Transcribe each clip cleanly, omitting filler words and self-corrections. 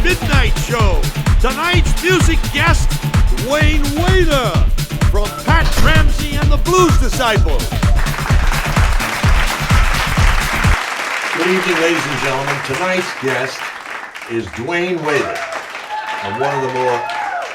Midnite Show. Tonight's music guest, Duane Waider from Pat Ramsey and the Blues Disciples. Good evening, ladies and gentlemen. Tonight's guest is Duane Waider, one of the more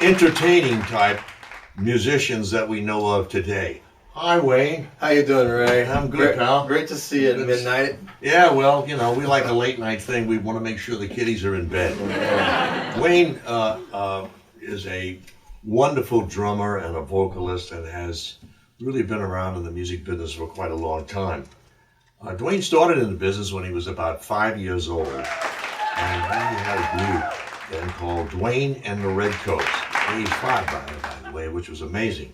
entertaining type musicians that we know of today. Hi, Wayne. How you doing, Ray? I'm good, pal. Great to see you at midnight. Yeah, well, you know, we like a late night thing. We want to make sure the kiddies are in bed. Wayne is a wonderful drummer and a vocalist and has really been around in the music business for quite a long time. Duane started in the business when he was about 5 years old, and he had a group then called Duane and the Redcoats. Age 5, by the way, which was amazing.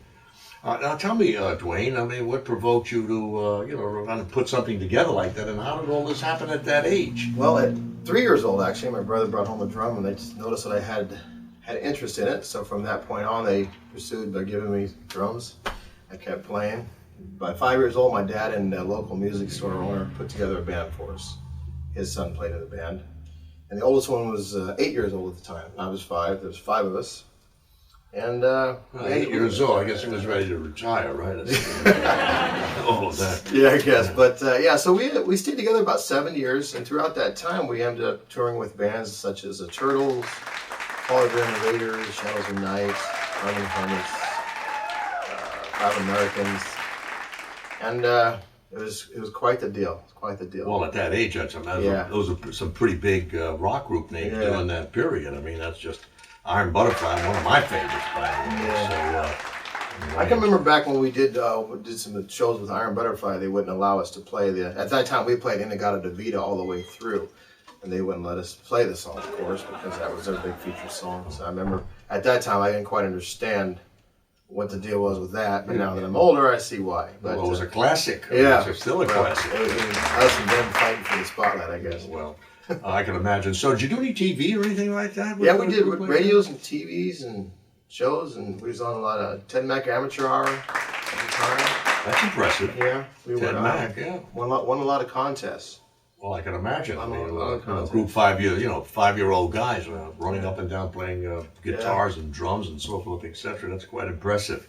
Now tell me, Duane, I mean, what provoked you to, kind of put something together like that, and how did all this happen at that age? Well, at 3 years old, actually, my brother brought home a drum, and they just noticed that I had interest in it. So from that point on, they pursued by giving me drums. I kept playing. By 5 years old, my dad and a local music store owner put together a band for us. His son played in the band. And the oldest one was 8 years old at the time. I was 5. There was 5 of us. And 8 years old, I guess he was ready to retire, right? All of that. Yeah, I guess. But yeah, so we stayed together about 7 years, and throughout that time, we ended up touring with bands such as the Turtles, the Raiders, Shadows of Night, Running Hermits, 5 Americans, and it was quite the deal. Quite the deal. Well, at that age, those are some pretty big rock group names during that period. I mean, that's just Iron Butterfly, one of my favorites, by the way. Yeah. So, I can remember back when we did some shows with Iron Butterfly, they wouldn't allow us to play at that time we played In-A-Gadda-Da-Vida all the way through, and they wouldn't let us play the song, of course, because that was their big feature song. So I remember at that time I didn't quite understand what the deal was with that, but now that I'm older, I see why. But, well, it was a classic. Yeah. It's still a classic. It was us and them fighting for the spotlight, I guess. Well, I can imagine. So did you do any TV or anything like that? Yeah, we did radios and TVs and shows, and we was on a lot of Ted Mack Amateur Hour at the time. That's impressive. Yeah. We Ted Mack, yeah. Won a lot of contests. Well, I can imagine. I mean, contests. group 5 years, 5-year-old guys running up and down playing guitars and drums and so forth, etc. That's quite impressive.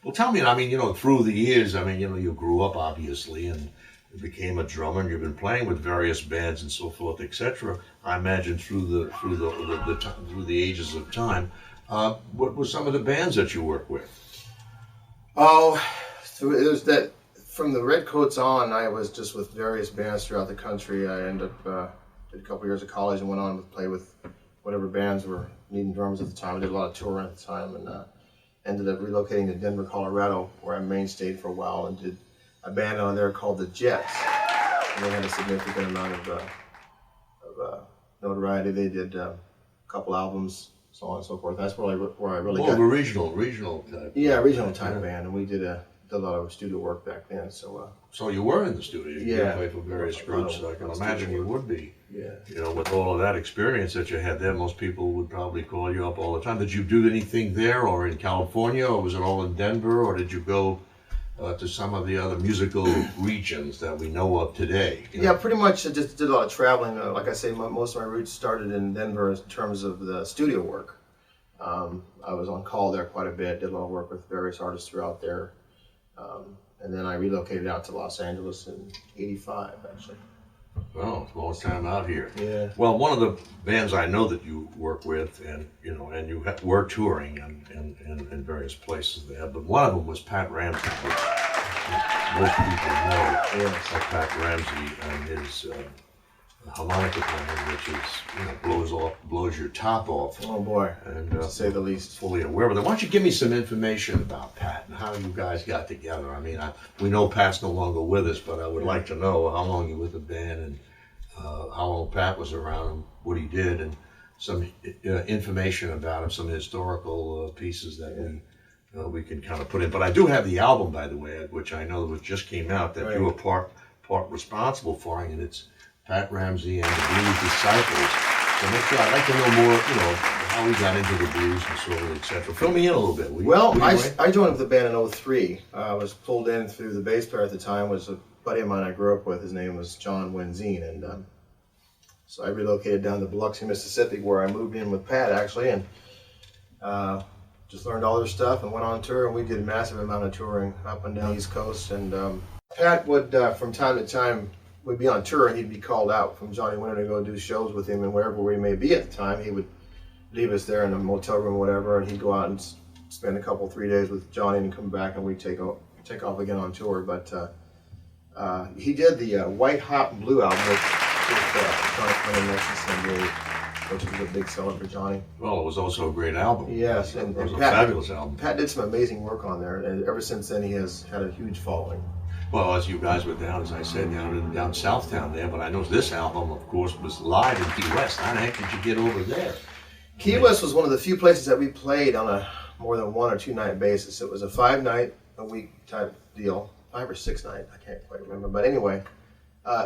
Well, tell me, I mean, through the years, I mean, you grew up obviously and you became a drummer, and you've been playing with various bands and so forth, etc. I imagine through the ages of time. What were some of the bands that you worked with? Oh, so it was that from the Redcoats on. I was just with various bands throughout the country. I ended up did a couple years of college and went on to play with whatever bands were needing drummers at the time. I did a lot of touring at the time, and ended up relocating to Denver, Colorado, where I mainstayed for a while and did a band on there called the Jets, and they had a significant amount of notoriety. They did a couple albums, so on and so forth. That's where I really got. Regional type. Yeah, regional type band, and we did a lot of studio work back then. So you were in the studio. You Yeah. played for various groups. So I can imagine you would be. Yeah. With all of that experience that you had there, most people would probably call you up all the time. Did you do anything there, or in California, or was it all in Denver, or did you go to some of the other musical regions that we know of today? Yeah, pretty much I just did a lot of traveling. Like I say, most of my roots started in Denver in terms of the studio work. I was on call there quite a bit, did a lot of work with various artists throughout there. And then I relocated out to Los Angeles in '85, actually. Well, it's a long time out here. Yeah. Well, one of the bands I know that you work with, and you were touring in various places there, but one of them was Pat Ramsey, which most people know. Pat Ramsey and his harmonica playing, which is blows your top off. Oh boy, and to say the least. Fully aware of that. Why don't you give me some information about Pat and how you guys got together? I mean, we know Pat's no longer with us, but I would like to know how long you were with the band and how long Pat was around and what he did, and some information about him, some historical pieces that we can kind of put in. But I do have the album, by the way, which I know just came out, that you were part responsible for, and it's Pat Ramsey and the Blues Disciples. So I'd like to know more, how he got into the blues and so on, etc. Fill me in a little bit, will you? Well, I joined with the band in '03. I was pulled in through the bass player at the time, was a buddy of mine I grew up with. His name was John Wenzine, and So I relocated down to Biloxi, Mississippi, where I moved in with Pat actually, and just learned all their stuff and went on tour, and we did a massive amount of touring up and down the East Coast. And Pat would, from time to time, would be on tour, and he'd be called out from Johnny Winter to go do shows with him, and wherever we may be at the time, he would leave us there in a motel room or whatever, and he'd go out and spend a couple, 3 days with Johnny and come back, and we'd take off again on tour. But he did the White Hot and Blue album with Johnny Winter next to Sunday, which was a big seller for Johnny. Well, it was also a great album. Yes, it was a Pat, fabulous album. Pat did some amazing work on there, and ever since then he has had a huge following. Well, as you guys were down, as I said, down Southtown there, but I know this album, of course, was live in Key West. How the heck did you get over there? Key West was one of the few places that we played on a more than 1 or 2 night basis. It was a 5-night-a-week type deal, 5 or 6 night, I can't quite remember. But anyway,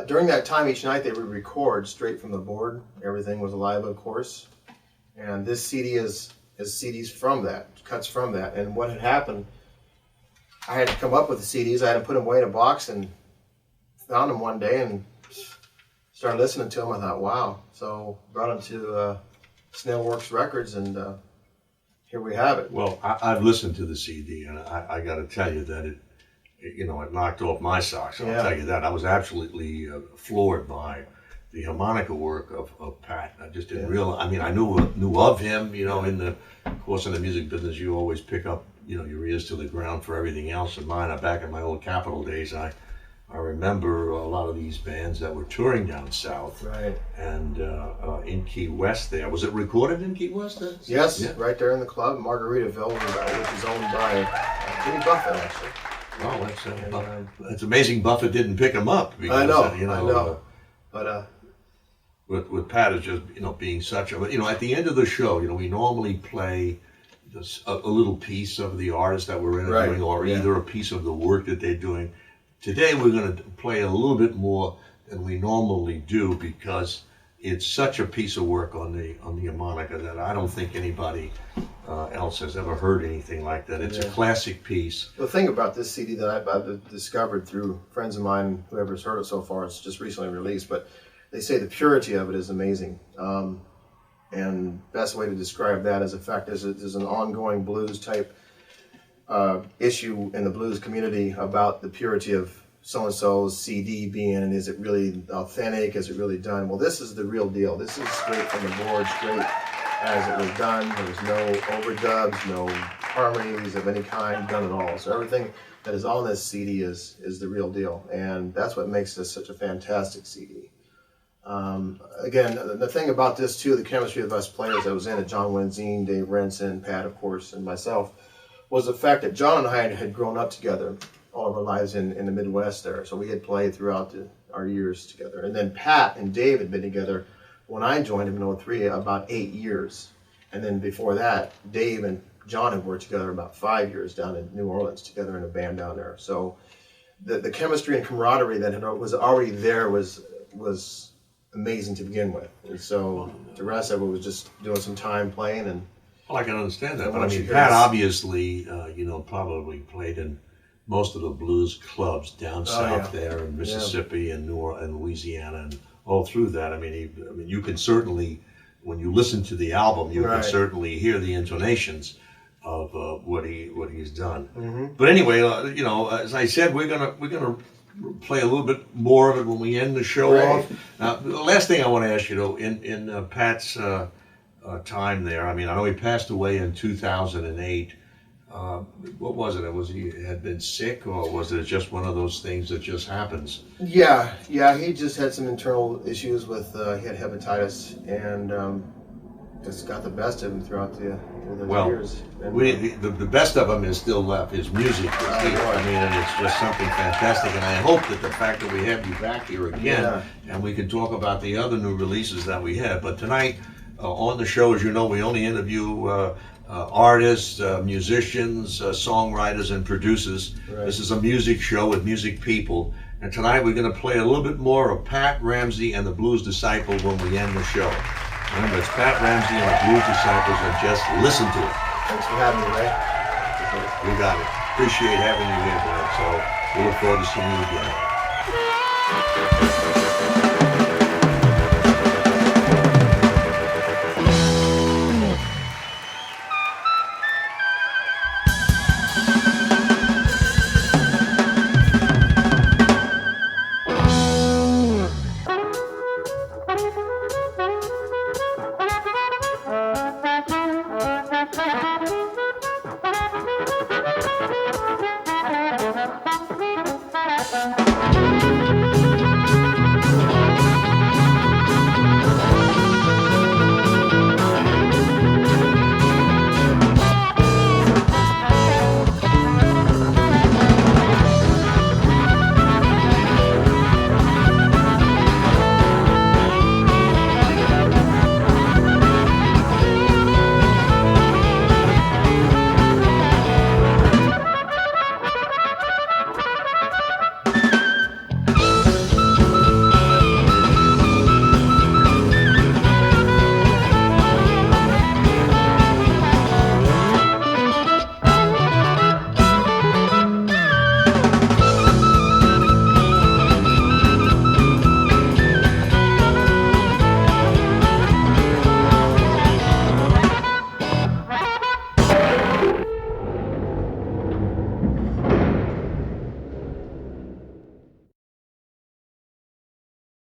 during that time, each night they would record straight from the board. Everything was live, of course. And this CD is CDs from that, cuts from that. And what had happened, I had to come up with the CDs. I had to put them away in a box, and found them one day and started listening to them. I thought, wow. So brought them to SnailWorx Records, and here we have it. Well, I've listened to the CD, and I got to tell you that it knocked off my socks. I'll tell you that. I was absolutely floored by the harmonica work of Pat. I just didn't realize. I mean, I knew of him. In the course of the music business, you always pick up your ears to the ground for everything else. And mine, back in my old Capitol days, I remember a lot of these bands that were touring down south. Right. And in Key West there. Was it recorded in Key West? Yes, right there in the club, Margaritaville, which is owned by Jimmy Buffett, actually. Oh, that's amazing Buffett didn't pick him up. Because, I know. But with Pat, it's just, being such a, at the end of the show, we normally play a little piece of the artist that we're interviewing, or either a piece of the work that they're doing. Today we're going to play a little bit more than we normally do, because it's such a piece of work on the harmonica that I don't think anybody else has ever heard anything like that. It's a classic piece. The thing about this CD that I've discovered through friends of mine, whoever's heard it so far, it's just recently released, but they say the purity of it is amazing. And best way to describe that is the fact there's an ongoing blues type issue in the blues community about the purity of so-and-so's CD being, and is it really authentic, is it really done? Well, this is the real deal. This is straight from the board, straight as it was done. There was no overdubs, no harmonies of any kind done at all. So everything that is on this CD is the real deal, and that's what makes this such a fantastic CD. Again, the thing about this too, the chemistry of us players that was in it, John Wenzine, Dave Renson, Pat, of course, and myself, was the fact that John and I had grown up together all of our lives in the Midwest there. So we had played throughout our years together. And then Pat and Dave had been together when I joined him in 2003 about 8 years. And then before that, Dave and John had worked together about 5 years down in New Orleans together in a band down there. So the chemistry and camaraderie that was already there was amazing to begin with. And so the rest of it was just doing some time playing. And well, I can understand that. But I mean, Pat obviously, probably played in most of the blues clubs down south there in Mississippi and Louisiana and all through that. I mean, you can certainly, when you listen to the album, you can certainly hear the intonations of what he's done. Mm-hmm. But anyway, as I said, we're gonna play a little bit more of it when we end the show off. Now, the last thing I want to ask you, though, in Pat's time there, I mean, I know he passed away in 2008. What was it? Was he had been sick, or was it just one of those things that just happens? Yeah, he just had some internal issues with, he had hepatitis, and just got the best of him throughout the years. And, the best of him is still left. His music is here. I mean, and it's just something fantastic, and I hope that the fact that we have you back here again, and we can talk about the other new releases that we have. But tonight, on the show, as you know, we only interview artists, musicians, songwriters, and producers. Right. This is a music show with music people. And tonight we're going to play a little bit more of Pat Ramsey and the Blues Disciple when we end the show. Remember, it's Pat Ramsey and the Blues Disciples, and just listen to it. Thanks for having me, Ray. You got it. Appreciate having you here, man. So we look forward to seeing you again. Yes.